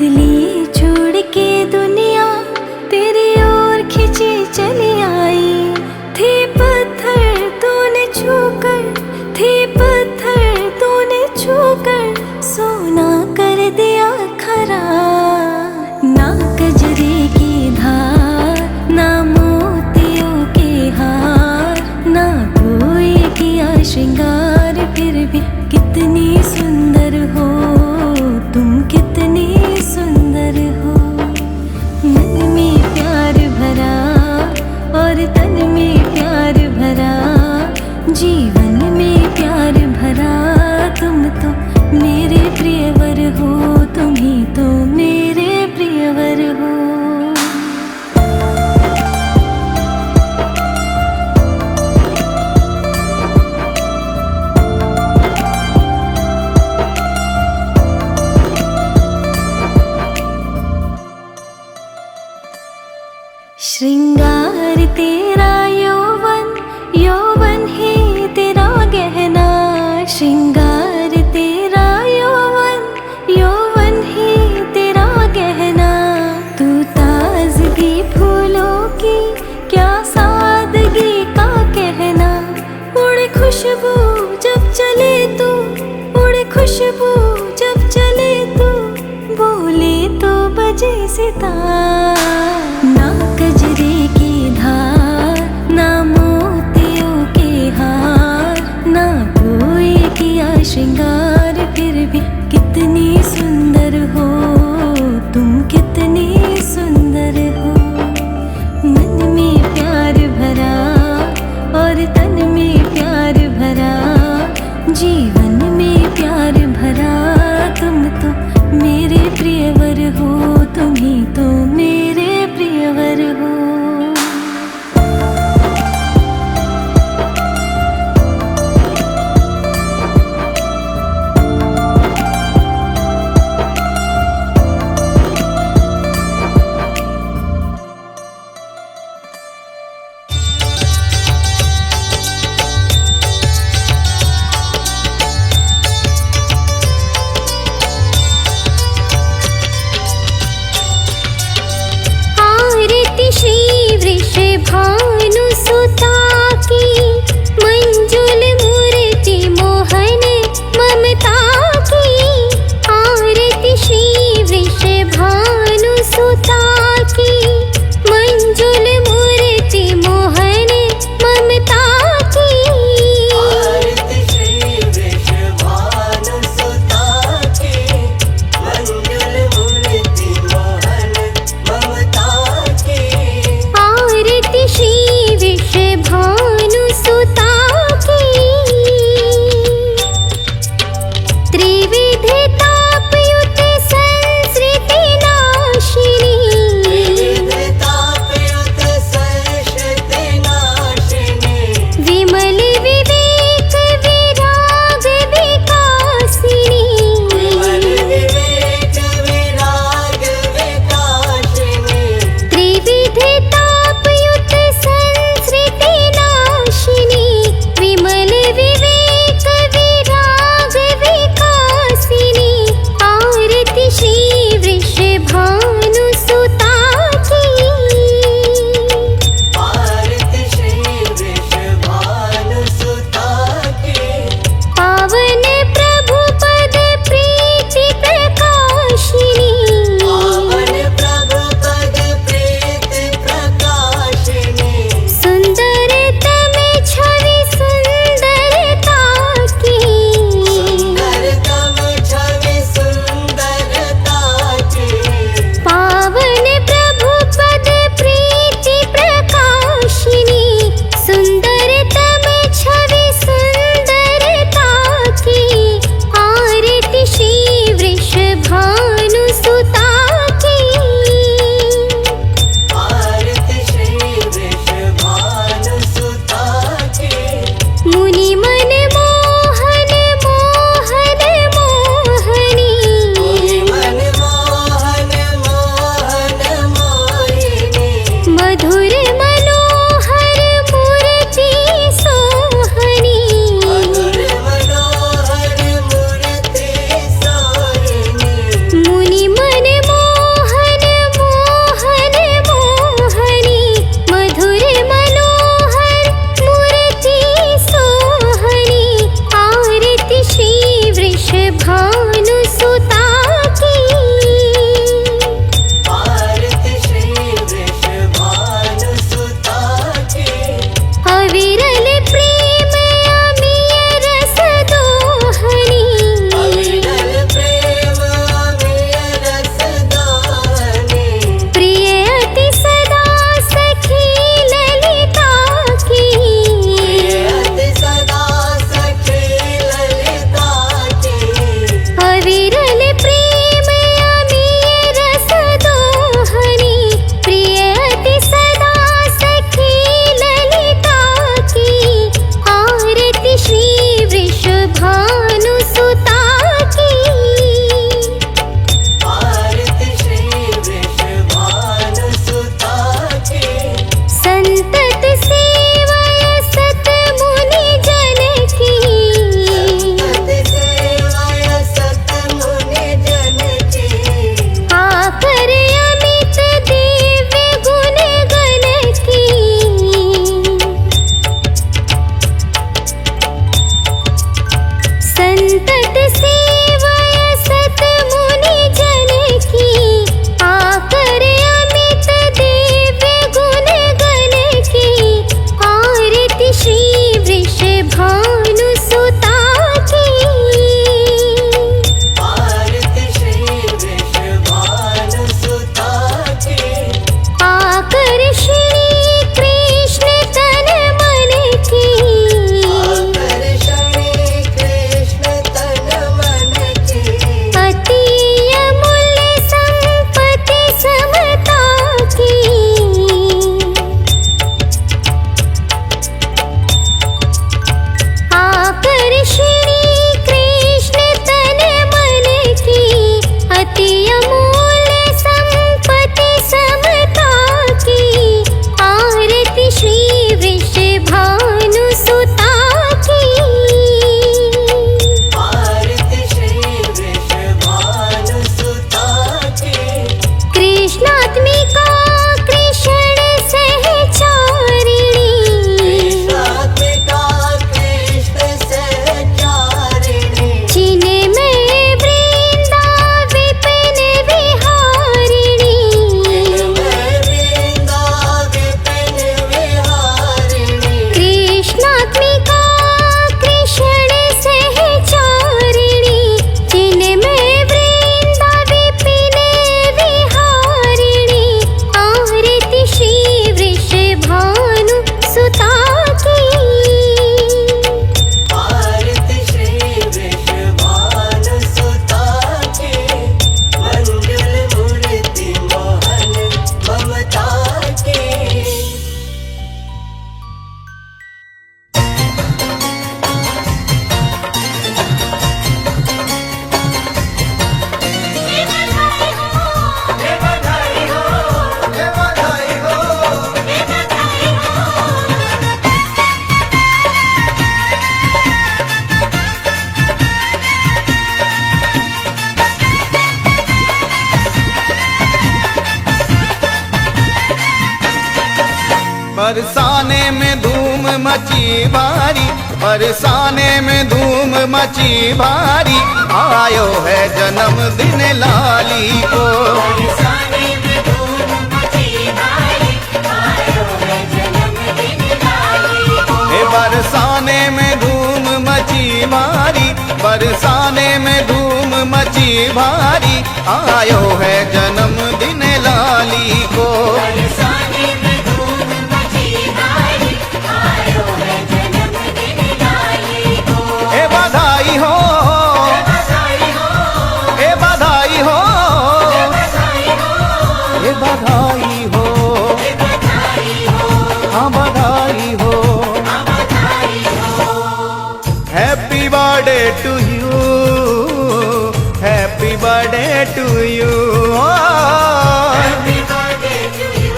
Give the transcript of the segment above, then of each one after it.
लिए छोड़ के दुनिया तेरी ओर खिंची चली आई। थे पत्थर तूने छूकर, थे पत्थर तूने छूकर सोना कर दिया खरा। ना कजरे की धार, ना मोतियों के हार, ना कोई किया श्रृंगार, फिर भी कितनी सुंदर हो तुम, कितनी सुंदर हो। मन में प्यार भरा और तन में प्यार भरा, जीवन में प्यार भरा। तुम तो मेरे प्रियवर हो, तुम ही तो मेरे प्रियवर हो। श्रृंगार तेरा यौवन, यौवन ही तेरा गहना। श्रृंगार तेरा यौवन, यौवन ही तेरा गहना। तू ताजगी फूलों की, क्या सादगी का कहना। उड़े खुशबू जब चले तू, उड़े खुशबू जब चले तू, बोले तो बजे सितार। ना कजरे की धार, ना मोतियों के हार, ना कोई किया श्रृंगार, फिर भी कितनी सुंदर हो तुम, कितनी सुंदर हो। मन में प्यार भरा और तन में प्यार भरा, जीवन में प्यार भरा। तुम तो मेरे प्रियवर हो, तुम ही तो मेरे मची भारी, बरसाने में धूम मची भारी, आयो है जन्मदिन लाली को। बरसाने में धूम मची भारी, आयो है जन्मदिन लाली को। बरसाने में धूम मची भारी, बरसाने में धूम मची भारी, आयो है जन्मदिन लाली को। बरसाने में धूम मची भारी, आयो है जन्मदिन लाली को। ए बधाई हो, ए बधाई हो, ए बधाई हो, ए बधाई हो, ए बधाई हो, ए बधाई हो, हाँ बधाई हो। हाँ बधाई हो। Happy birthday to you, happy birthday to you, Happy birthday to you.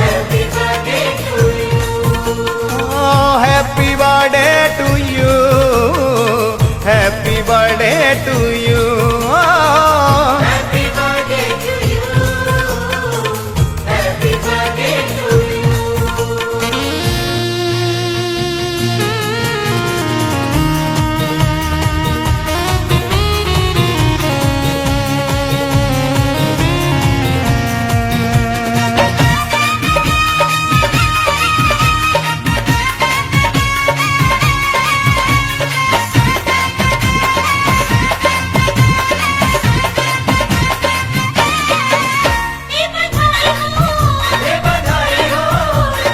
Happy birthday to you. Happy birthday to you, happy birthday to you. Happy birthday to you. Happy birthday to you. ये बधाई हो, ये बधाई हो,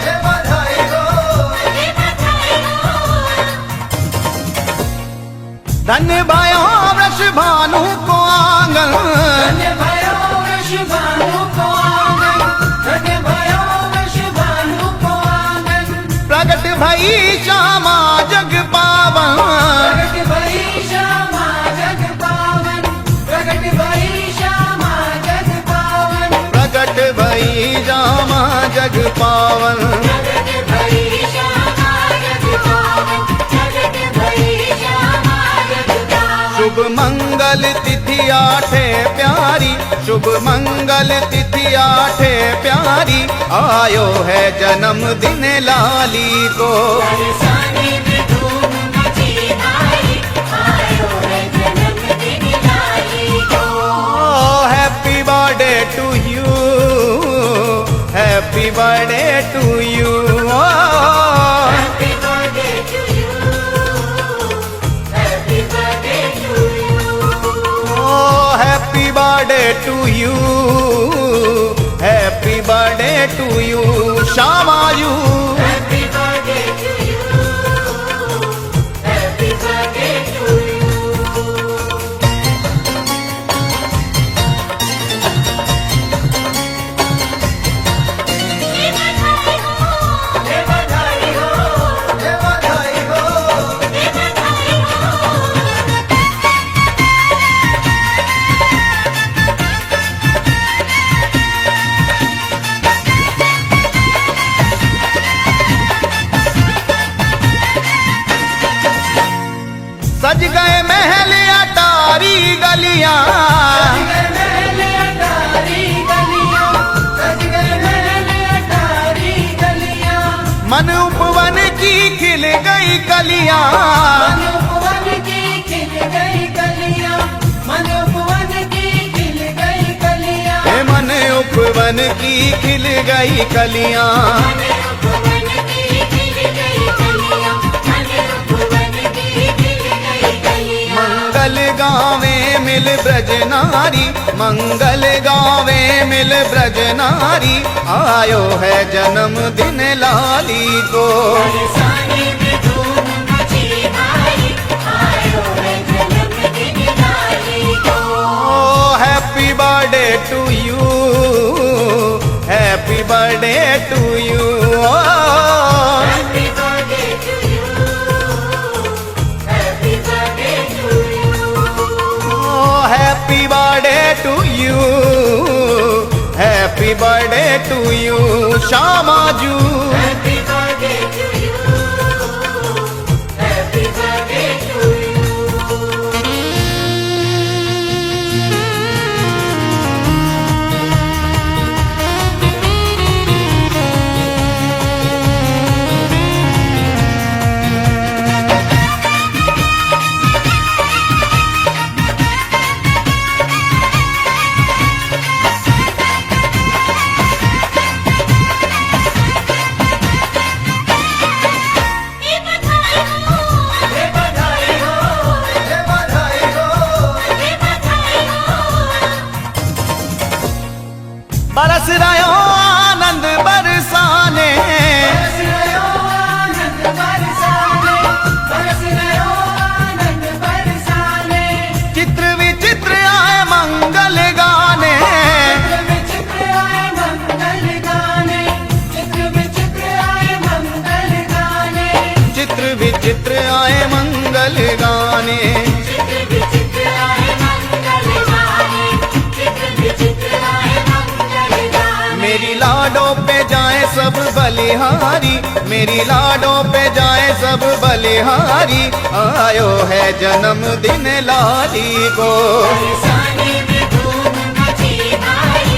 ए बधाई हो, ये बधाई हो। धन्य भयो वृष भानु को आंगन, धन्य भयो वृष भानु को आंगन, धन्य भयो वृष भानु को आंगन। प्रगट भई श्यामा जग पावन, प्रगट भई श्यामा जग पावन, प्रगट भई श्यामा जग पावन, प्रगट भई श्यामा जग पावन। प्रगट भई श्यामा जग पावन, प्रगट भई श्यामा जग पावन। शुभ मंगल तिथि आठे प्यारी, शुभ मंगल तिथि आठे प्यारी, आयो है जन्मदिन लाली को। बरसाने में धूम मची भारी, आयो है जन्मदिन लाली को। Happy birthday to you, happy birthday to you. Happy birthday to you. Happy birthday to you. Happy birthday to you, happy birthday to you, Shyama you. Happy birthday to you. Happy birthday to you. ये बधाई हो, ये बधाई हो, ए बधाई हो, ये बधाई हो। सज गए महल अटारी गलियां, महल अटारी गलियां, सज गए महल अटारी गलियां। मन उपवन की खिल गई कलियां, मन उपवन की खिल गई कलियां, मन उपवन की खिल गई कलियां। हे मन उपवन की खिल गई कलियां। मन उपवन की खिल गई कलियां, मन उपवन की खिल गई कलियां। मंगल गावे मिल ब्रज नारी, मंगल गावे मिल ब्रज नारी, आयो है जन्मदिन लाली को। बरसाने में धूम मची भारी, आयो है जन्मदिन लाली को। Happy birthday to you, happy birthday to you. Happy birthday to you. Happy birthday to you. Happy birthday to you, happy birthday to you, Shyama you. Happy birthday to you. Happy birthday to you. आनंद बरसाने, बरस रहो आनंद बरसाने। चित्र विचित्र आए मंगल गाने, चित्र विचित्र आए मंगल गाने, चित्र विचित्र आए मंगल गाने, चित्र विचित्र आए मंगल गाने। चित्र विचित्र आए मंगल गाने, चित्र विचित्र आए मंगल गाने। मेरी लाडों पे जाए सब बलिहारी, मेरी लाडों पे जाए सब बलिहारी, आयो है जन्मदिन लाली को। बरसाने में धूम मची भाई,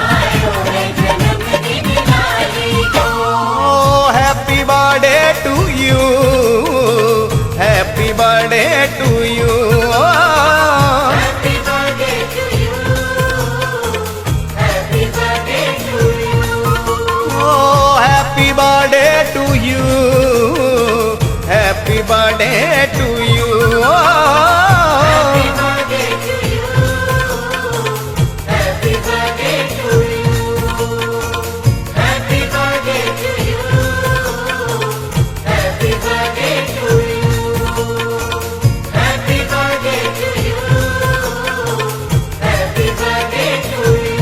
आयो है जन्मदिन लाली को। Happy birthday to you, happy birthday to you. Happy birthday to you, happy birthday to you, happy birthday to you, happy birthday to you. happy birthday to you, happy birthday to you, happy birthday to you, happy birthday to you, happy birthday to you, happy birthday to you.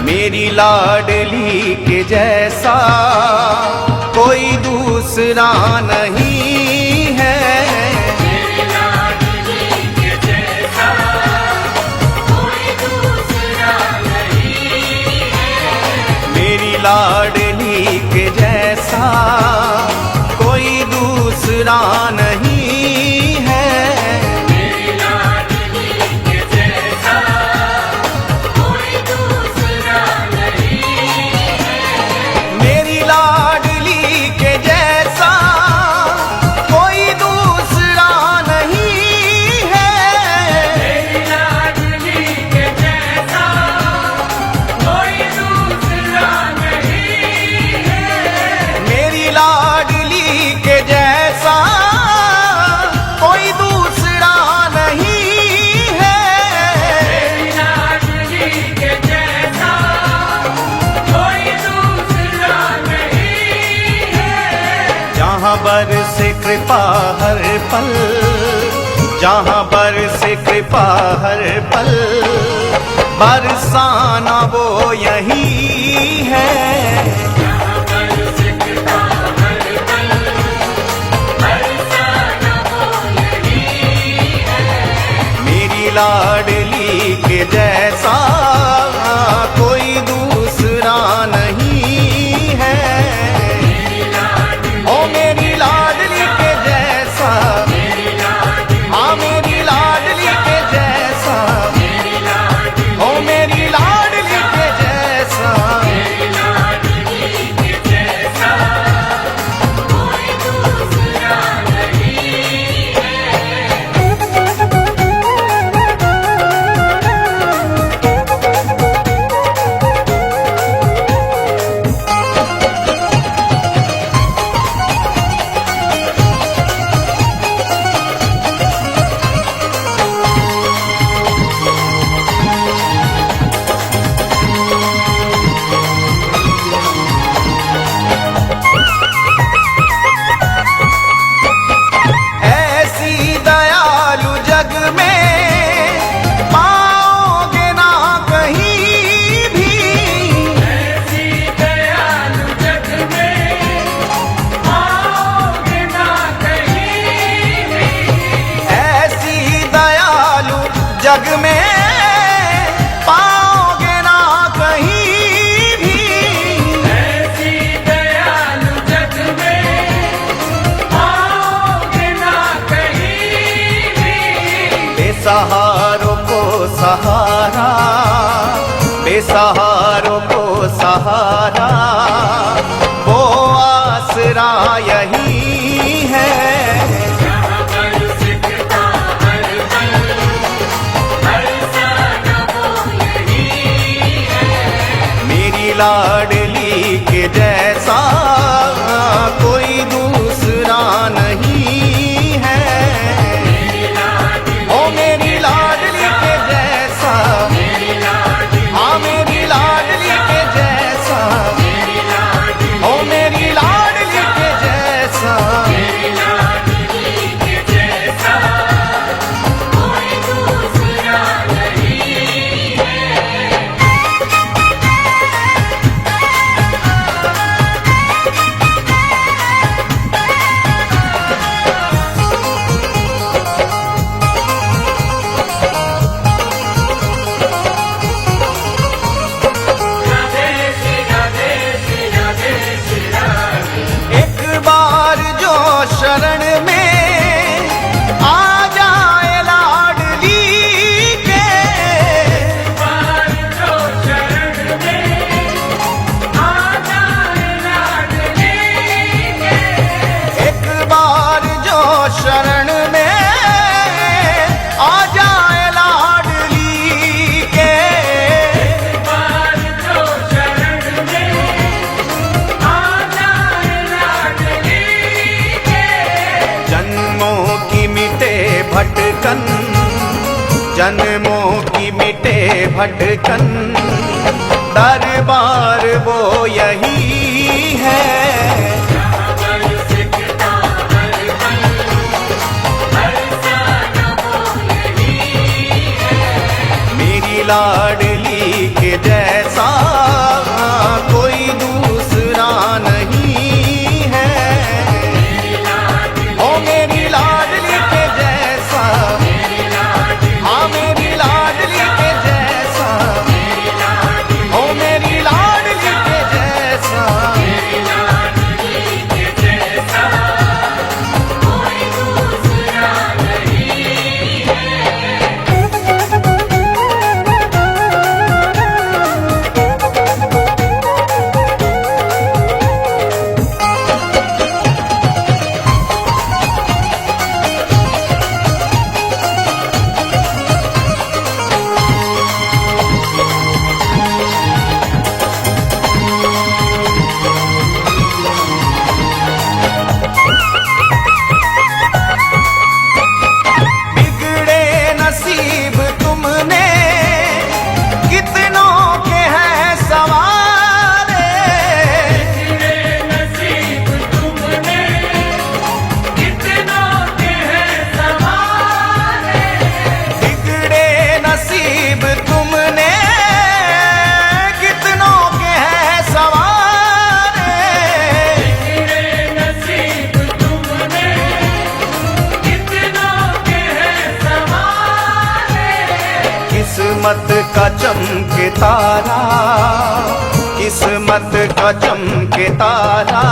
मेरी लाडली के जैसा कोई दूसरा नहीं है, मेरी लाडली के जैसा कोई दूसरा नहीं है। मेरी लाडली के जैसा कोई दूसरा नहीं है, मेरी लाडली के जैसा कोई दूसरा नहीं है। जहाँ बरसे कृपा हर पल, जहाँ बरसे कृपा हर पल, बरसाना वो यही है। मेरी लाडली के जैसा कोई दूसरा नहीं है। ओ मेरी लाडली के जैसा, हाँ मेरी लाडली के जैसा, ओ मेरी लाडली के जैसा। जग में पाओगे ना कहीं भी, ऐसी दयालु जग में पाओगे ना कहीं भी। बेसहारों को सहारा, बेसहारों को सहारा, वो आसरा यही है। शरण में आ जाए लाडली के। बार जो शरण में आ जाए लाडली के। एक बार जो शरण में आ जाए लाडली के। बार जो शरण में आ जाए लाडली के। जन्मों की मिटे भटकन, जन्मों की मिटे भटकन, दरबार वो यही है। हर सिकता हर पल हर साना वो यही है। मेरी लाडली के जैसा कोई दूसरा नहीं है। ओ मेरी लाडली के जैसा, हाँ मेरी लाडली के जैसा, ओ मेरी लाडली के जैसा। कोई दूसरा नहीं है। बिगड़े नसीब तुमने कितनों के हैं सवारे। तेरे नसीब तुमने कितनों के हैं सवारे। बिगड़े नसीब तुमने कितनों के हैं सवारे। तेरे नसीब तुमने कितनों के हैं सवारे। किस्मत का चमके तारा, किस्मत का चमके तारा,